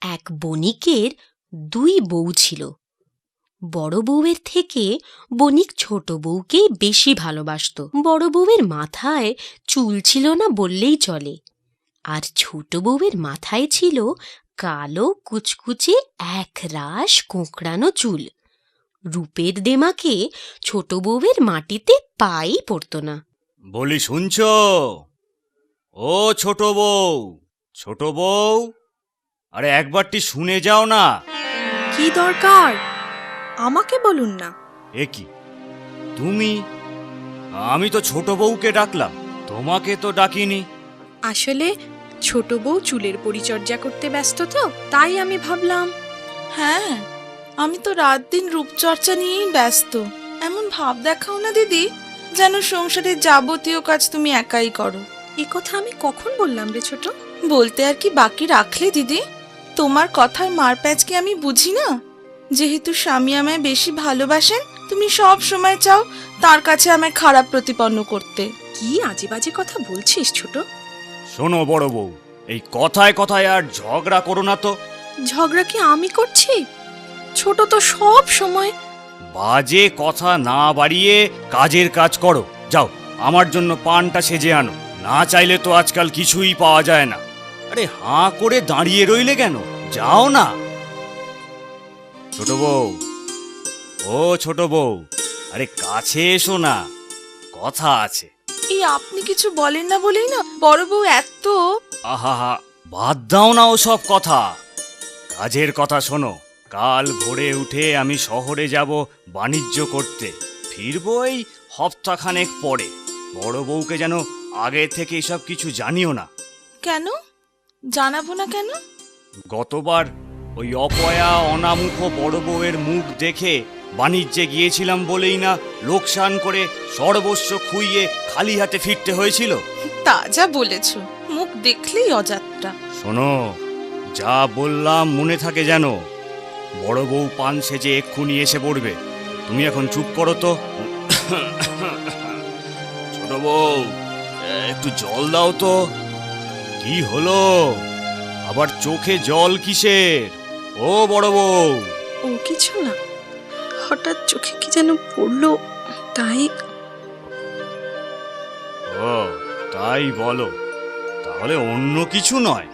এক বণিকের দুই বউ ছিল। বড় বউয়ের থেকে বণিক ছোট বউকে বেশি ভালোবাসত। বড় বউয়ের মাথায় চুল ছিল না বললেই চলে, আর ছোট বউয়ের মাথায় ছিল কালো কুচকুচে একরাশ কোঁকড়ানো চুল। রূপের দেমাকে ছোট বউয়ের মাটিতে পাই পড়ত না। বলি শুনছ? ও ছোট বউ, ছোট বউ, আরে একবারটি শুনে যাও না। কি দরকার? আমাকে বলুন না। এ কি তুমি? আমি তো ছোট বউকে ডাকলাম, তোমাকে তো ডাকিনি। আসলে ছোট বউ চুলের পরিচর্যা করতে ব্যস্ত, তো তাই আমি ভাবলাম। হ্যাঁ, আমি তো রাত দিন রূপচর্চা নিয়েই ব্যস্ত। এমন ভাব দেখাও না দিদি, যেন সংসারের যাবতীয় কাজ তুমি একাই করো। এ কথা আমি কখন বললাম রে ছোট? বলতে আর কি বাকি রাখলে দিদি? তোমার কথার মারপ্যাচ কি আমি বুঝি না? যেহেতু স্বামী আমায় বেশি ভালোবাসেন, তুমি সব সময় চাও তার কাছে আমায় খারাপ প্রতিপন্ন করতে। কি আজে বাজে কথা বলছিস ছোট? শোনো বড় বউ, এই কথায় কথায় আর ঝগড়া করো না তো। ঝগড়া কি আমি করছি? ছোট তো সব সময়। বাজে কথা না বাড়িয়ে কাজের কাজ করো। যাও, আমার জন্য পানটা সেজে আনো। না চাইলে তো আজকাল কিছুই পাওয়া যায় না। আরে হাঁ করে দাঁড়িয়ে রইলে কেন? যাও না। ছোট বউ, ও ছোট বউ, আরে কাছে এসো না, কথা আছে। এই আপনি কিছু বলেন না বলেই না বড় বউ এত। আহা, বাদ দাও না ওসব কথা, কাজের কথা শোনো। কাল ভোরে উঠে আমি শহরে যাব বাণিজ্য করতে। ফিরবো এই হপ্তাখানেক পরে। বড় বউকে যেন আগে থেকে এসব কিছু জানিও না। কেন জানাবো না কেন? গতবার ওই অপয়া অনামুখ বড় বউয়ের মুখ দেখে বাণিজ্যে গিয়েছিলাম বলেই না লোকসান করে সর্বস্ব খুইয়ে খালি হাতে ফিরতে হয়েছিল। তা যা বলেছ, মুখ দেখলেই অযাত্রা। শোনো, যা বললাম মনে থাকে যেন। বড় বউ পান সেজে এক্ষুনি এসে পড়বে। তুমি এখন চুপ করো তো। ছোট বউ, একটু জল দাও তো। কি হলো? আবার চোখে জল কিসের? ও বড় বউ। ও কিছু না, হঠাৎ চোখে কি যেন পড়লো, তাই। ও তাই বলো, তাহলে অন্য কিছু নয়।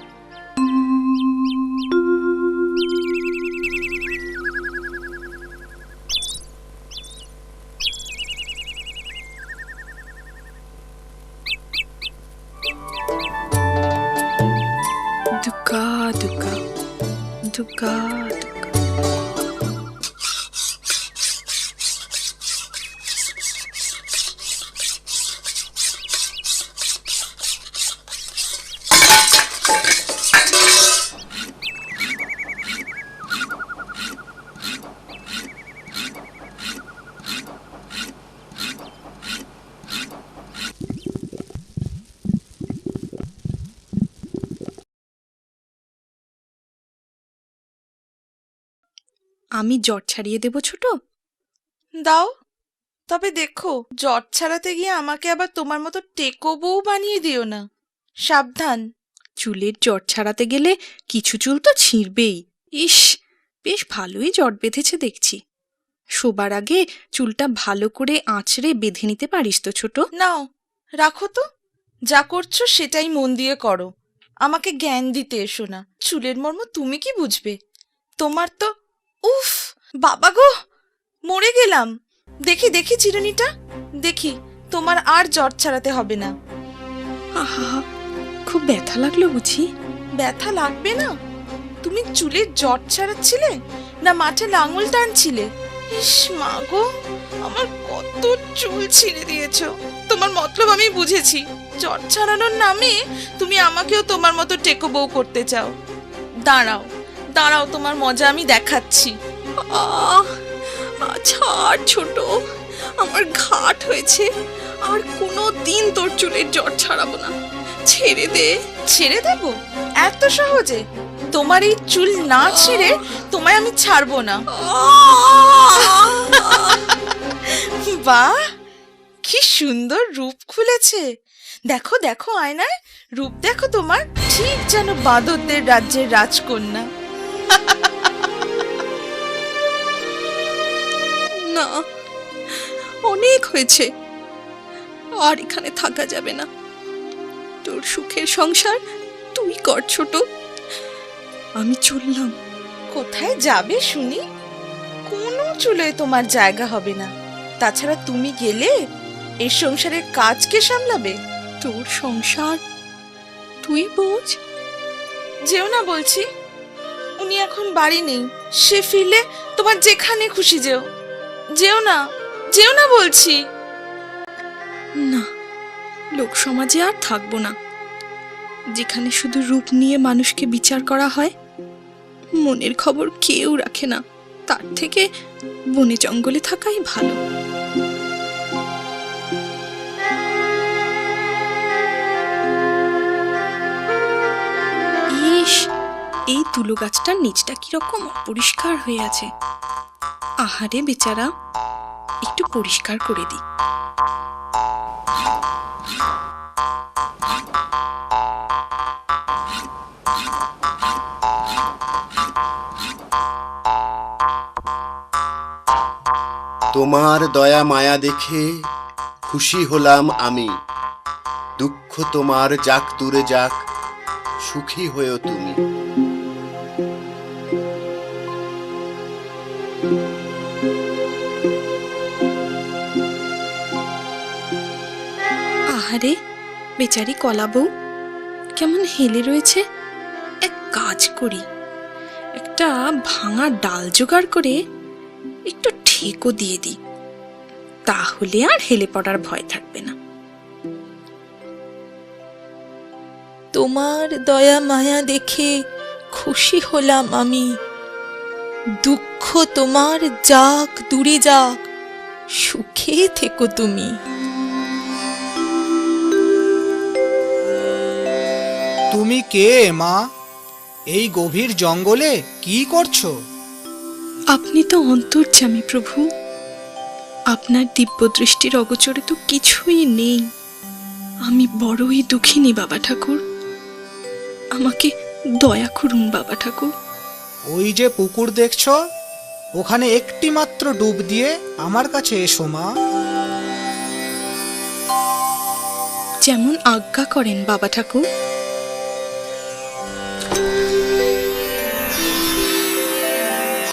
দুকা দুকা দুকা দুকা। আমি জ্বর ছাড়িয়ে দেব ছোট? দাও, তবে দেখো জ্বর ছাড়াতে গিয়ে আমাকে আবার তোমার মতো টেকো বউ বানিয়ে দিও না, সাবধান। চুলের জ্বর ছাড়াতে গেলে কিছু চুল তো ছিঁড়বেই। ইস, বেশ ভালোই জট বেঁধেছে দেখছি। শোবার আগে চুলটা ভালো করে আঁচড়ে বেঁধে নিতে পারিস তো ছোট? নাও রাখো তো, যা করছো সেটাই মন দিয়ে করো। আমাকে জ্ঞান দিতে এসো না। চুলের মর্ম তুমি কি বুঝবে? তোমার তো উফ, বাবা গো, মরে গেলাম। দেখি দেখি চিরুনিটা, দেখি তোমার আর জ্বর ছাড়াতে হবে না। আহা, খুব ব্যথা লাগলো বুঝি? ব্যথা লাগবে না? তুমি চুলের জট ছাড়াচ্ছিলে না মাঠে লাঙল টানছিলে? ইস মা গো, আমার কত চুল ছিঁড়ে দিয়েছো। তোমার মতলব আমি বুঝেছি। জট ছাড়ানোর নামে তুমি আমাকেও তোমার মতো টেকো বউ করতে চাও। দাঁড়াও দাঁড়াও, তোমার মজা আমি দেখাচ্ছি। ছাড় ছোট, আমার ঘাট হয়েছে। আর কোনো দিন তোর চুলের জট ছাড়াবো না, ছেড়ে দে। ছেড়ে দেব এত সহজে? তোমার এই চুল না ছেড়ে তোমায় আমি ছাড়বো না। বাহ, কি সুন্দর রূপ খুলেছে। দেখো দেখো আয়নায়, রূপ দেখো তোমার, ঠিক যেন বাঁদরদের রাজ্যের রাজকন্যা। না, অনেক হয়েছে, আর এখানে থাকা যাবে না। তোর সুখের সংসার তুই কর ছোট, আমি চললাম। কোথায় যাবে শুনি? কোনো চুলোয় তোমার জায়গা হবে না। তাছাড়া তুমি গেলে এই সংসারের কাজ কে সামলাবে? তোর সংসার তুই বোঝ। যেও না বলছি। উনি এখন বাড়ি নেই, সে ফিরলে তোমার যেখানে খুশি যেও। যেও না, যেও না বলছি। না, লোক সমাজে আর থাকবো না, যেখানে শুধু রূপ নিয়ে মানুষকে বিচার করা হয়, মনের খবর কেউ রাখে না। তার থেকে বনে জঙ্গলে থাকাই ভালো। ইস, এই তুলো গাছটার নিচটা কিরকম অপরিষ্কার হয়ে আছে। আহারে বেচারা, একটু পরিষ্কার করে দিই। তোমার দয়া মায়া দেখে খুশি হলাম আমি। দুঃখ তোমার যাক দূরে যাক, সুখী হয়েও তুমি। আহারে বেচারি কলা বউ কেমন হেলে রয়েছে। এক কাজ করি, একটা ভাঙা ডাল জোগাড় করে একটু ঠেকো দিয়ে দিই, তাহলে আর হেলে পড়ার ভয় থাকবে না। তোমার দয়া মায়া দেখে খুশি হলাম আমি। দুঃখ তোমার যাক দূরে যাক, সুখে থেকো তুমি। তুমি কে মা? এই গভীর জঙ্গলে কি করছো? আপনি তো অন্তর্যামী প্রভু, আপনার দিব্য দৃষ্টির অগোচরে তো কিছুই নেই। আমি বড়ই দুঃখিনী বাবা ঠাকুর, আমাকে দয়া করুন বাবা ঠাকুর। ওই যে পুকুর দেখছো, ওখানে একটি মাত্র ডুব দিয়ে আমার কাছে এসো মা। যেমন আজ্ঞা করেন বাবা ঠাকুর।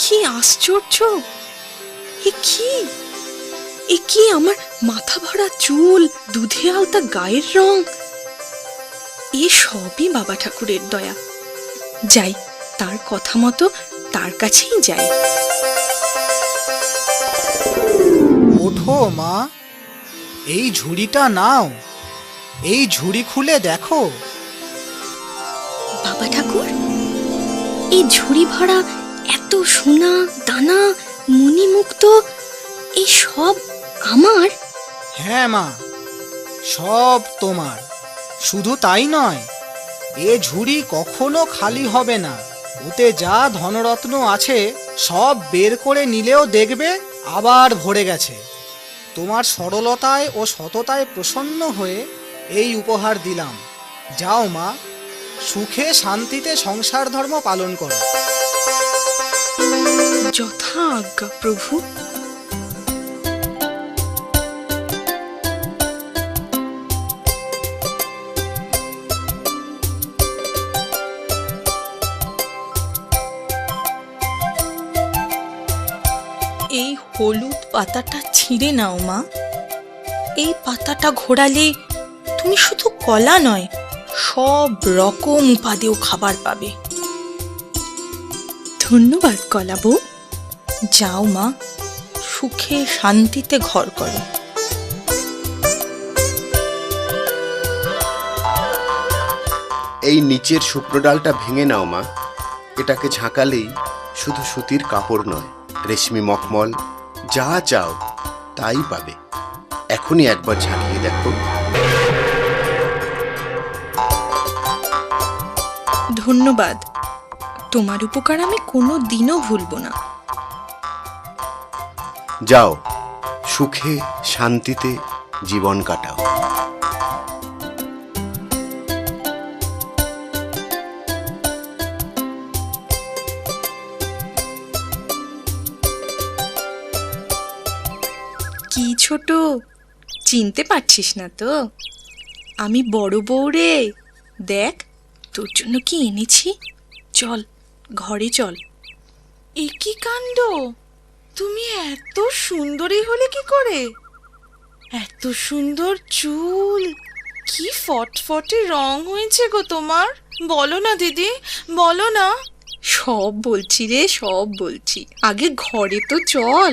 কি আশ্চর্য! এ কি আমার মাথা ভরা চুল, দুধে আলতা গায়ের রং, এ সবই বাবা ঠাকুরের দয়া। যাই, তার কথা মতো তার কাছেই যাই। ওঠো মা, এই ঝুড়িটা নাও, এই ঝুড়ি খুলে দেখো। বাবা ঠাকুর, এই ঝুড়ি ভরা এত সোনা দানা মণিমুক্ত, এই সব আমার? হ্যাঁ মা, সব তোমার। শুধু তাই নয়, এ ঝুড়ি কখনো খালি হবে না। ওতে যা ধনরত্ন আছে সব বের করে নিলেও দেখবে আবার ভরে গেছে। তোমার সরলতায় ও সততায় প্রসন্ন হয়ে এই উপহার দিলাম। যাও মা, সুখে শান্তিতে সংসার ধর্ম পালন করো। যথা আজ্ঞা প্রভু। এই হলুদ পাতাটা ছিঁড়ে নাও মা। এই পাতাটা ঘোরালে তুমি শুধু কলা নয়, সব রকম উপাদেয় খাবার পাবে। ধন্যবাদ কলা বউ। যাও মা, সুখে শান্তিতে ঘর করো। এই নিচের শুকনো ডালটা ভেঙে নাও মা। এটাকে ঝাঁকালেই শুধু সুতির কাপড় নয়, রেশমি মখমল যা চাও তাই পাবে। এখনই একবার ঝাঁকিয়ে দেখো। ধন্যবাদ, তোমার উপকার আমি কোনো দিনও ভুলব না। যাও, সুখে শান্তিতে জীবন কাটাও। কি ছোট, চিনতে পারছিস না তো? আমি বড় বউ রে। দেখ তোর জন্য কি এনেছি। চল ঘরে চল। এ কি কাণ্ড! তুমি এত সুন্দরী হলে কি করে? এত সুন্দর চুল, কি ফটফটে রং হয়েছে গো তোমার। বলো না দিদি, বলো না। সব বলছি রে, সব বলছি। আগে ঘরে তো চল,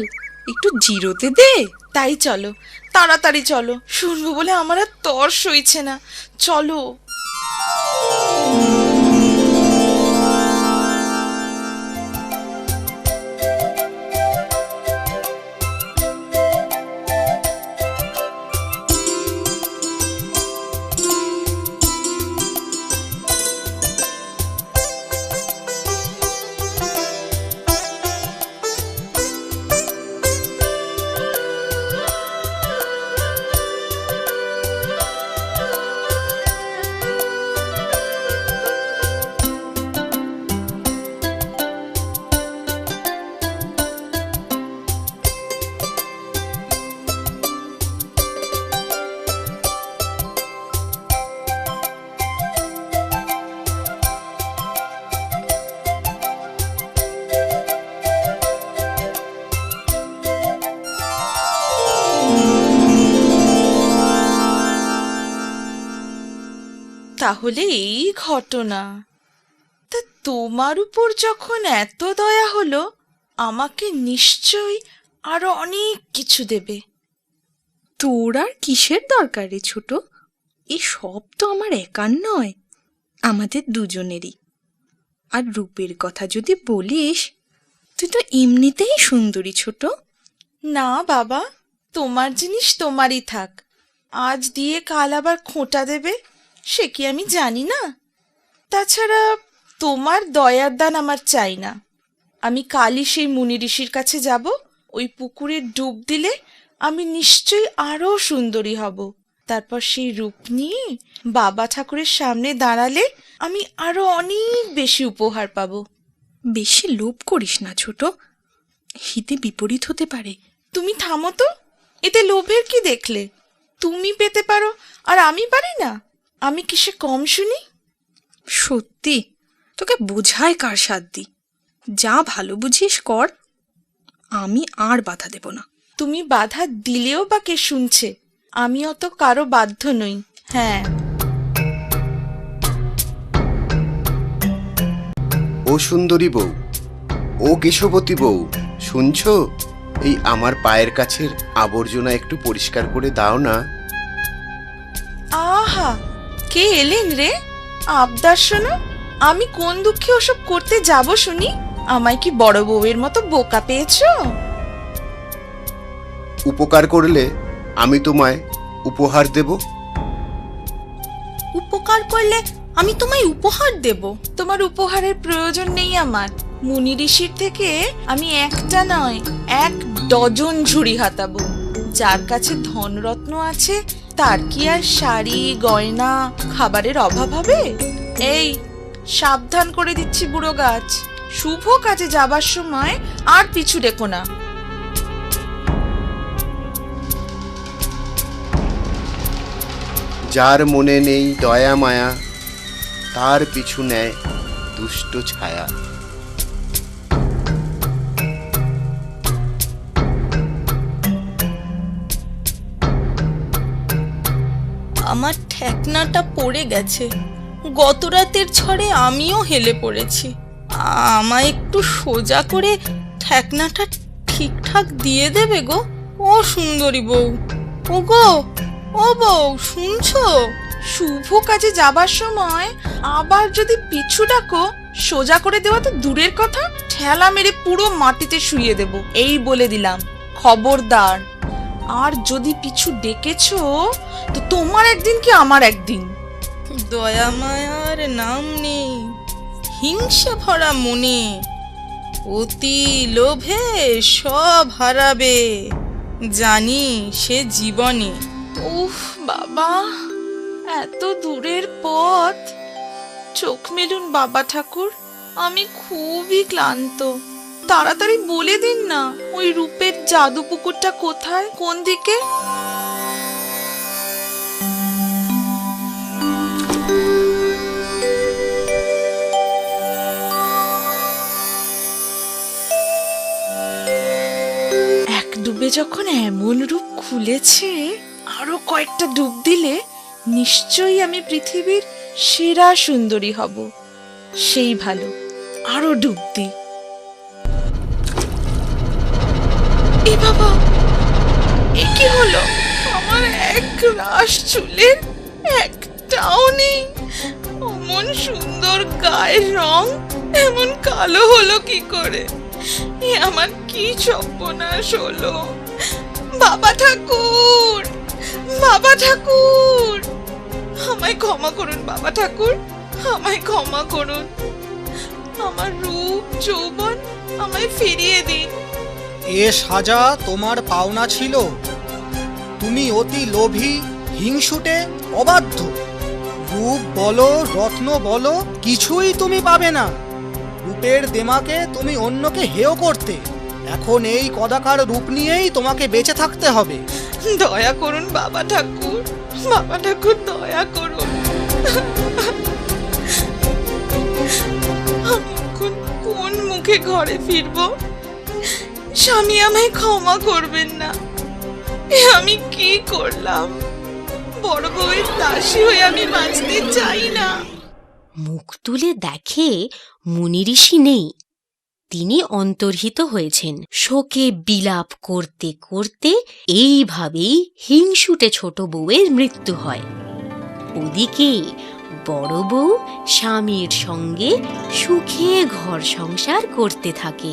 একটু জিরোতে দে। তাই চলো, তাড়াতাড়ি চলো, শুনবো বলে আমার আর তর সইছে না। চলো। তাহলে এই ঘটনা। তা তোমার উপর যখন এত দয়া হলো, আমাকে নিশ্চয়ই আরো অনেক কিছু দেবে। তোর আর কিসের দরকার রে ছোট? এ সব তো আমার একার নয়, আমাদের দুজনেরই। আর রূপের কথা যদি বলিস, তুই তো এমনিতেই সুন্দরী ছোট। না বাবা, তোমার জিনিস তোমারই থাক। আজ দিয়ে কাল আবার খোঁটা দেবে, সে কি আমি জানি না? তাছাড়া তোমার দয়ার দান আমার চাই না। আমি কালই সেই মুনি ঋষির কাছে যাব। ওই পুকুরে ডুব দিলে আমি নিশ্চয়ই আরো সুন্দরী হব। তারপর সেই রূপ নিয়ে বাবা ঠাকুরের সামনে দাঁড়ালে আমি আরো অনেক বেশি উপহার পাবো। বেশি লোভ করিস না ছোট, হিতে বিপরীত হতে পারে। তুমি থামো তো, এতে লোভের কি দেখলে? তুমি পেতে পারো আর আমি পারি না? আমি কিসে কম শুনি? সত্যি, তোকে বোঝায় কার সাধ্যি। যা ভালো বুঝিস কর, আমি আর বাধা দেব না। তুমি বাধা দিলেও বা কে শুনছে? আমি অত কারো বাধ্য নই। হ্যাঁ। ও সুন্দরী বউ, ও কেশবতী বউ, শুনছো? এই আমার পায়ের কাছের আবর্জনা একটু পরিষ্কার করে দাও না। আহা, কে এলেন রে? আবদার শোনো। আমি কোন দুঃখে ওসব করতে যাব শুনি? আমায় কি বড় বউয়ের মতো বোকা পেয়েছো? উপকার করলে আমি তোমায় উপহার দেব। উপকার করলে আমি তোমায় উপহার দেব? তোমার উপহারের প্রয়োজন নেই আমার। মুনি ঋষির থেকে আমি একটা নয়, 1 ডজন ঝুড়ি হাতাবো। যার কাছে ধনরত্ন আছে, তার কি আর শাড়ি গয়না খাবারের অভাব হবে? এই, সাবধান করে দিচ্ছি বুড়ো গাছ, শুভ কাজে যাবার সময় আর পিছু রেখো না। যার মনে নেই দয়া মায়া, তার পিছু নেয় দুষ্ট ছায়া। আমার ঠেকনাটা পড়ে গেছে, গত রাতের ঝড়ে আমিও হেলে পড়েছি। আমায় একটু সোজা করে ঠেকনাটা ঠিকঠাক দিয়ে দেবে গো? ও সুন্দরী বউ, ও গো, ও বউ, শুনছো? শুভ কাজে যাবার সময় আবার যদি পিছু ডাকো, সোজা করে দেওয়া তো দূরের কথা, ঠেলা মেরে পুরো মাটিতে শুইয়ে দেব, এই বলে দিলাম। খবরদার। আর যদি পিছু ডেকেছো, তো তোমার একদিন কি আমার একদিন। দয়া মায়ার নাম নেই, হিংসে ভরা মনে, অতি লোভে সব হারাবে, জানি সে জীবনে। উফ বাবা, এত দূরের পথ। চোখ মেলুন বাবা ঠাকুর, আমি খুবই ক্লান্ত। তাড়াতাড়ি বলে দিন না, ওই রূপের জাদু পুকুরটা কোথায়, কোন দিকে? এক ডুবে যখন এমন রূপ খুলেছে, আরো কয়েকটা ডুব দিলে নিশ্চয়ই আমি পৃথিবীর সেরা সুন্দরী হব। সেই ভালো, আরো ডুব দিই। এ বাবা, এ কি হলো? আমার এক রাশ চুলের একটাও নেই। অমন সুন্দর গায়ের রং এমন কালো হলো কি করে? এ আমার কি সর্বনাশ হলো! বাবা ঠাকুর, বাবা ঠাকুর, আমায় ক্ষমা করুন বাবা ঠাকুর, আমায় ক্ষমা করুন। আমার রূপ যৌবন আমায় ফিরিয়ে দিন। এ সাজা তোমার পাওনা ছিল। তুমি অতি লোভী, হিংসুটে, অবাধ্য। রূপ বলো, রত্ন বলো, কিছুই তুমি পাবে না। রূপের দেমাকে তুমি অন্যকে হেয় করতে। এখন এই কদাকার রূপ নিয়েই তোমাকে বেঁচে থাকতে হবে। দয়া করুন বাবা ঠাকুর, বাবা ঠাকুর দয়া করুন। আমি এখন কোন মুখে ঘরে ফিরবো? স্বামী আমায় ক্ষমা করবেন না। এ আমি কি করলাম? বড় বউয়ের দাসী হয়ে আমি বাঁচতে চাই না। মুখ তুলে দেখে মুনি ঋষি নেই, তিনি অন্তর্হিত হয়েছেন। শোকে বিলাপ করতে করতে এইভাবেই হিংসুটে ছোট বউয়ের মৃত্যু হয়। ওদিকে বড় বউ স্বামীর সঙ্গে সুখে ঘর সংসার করতে থাকে।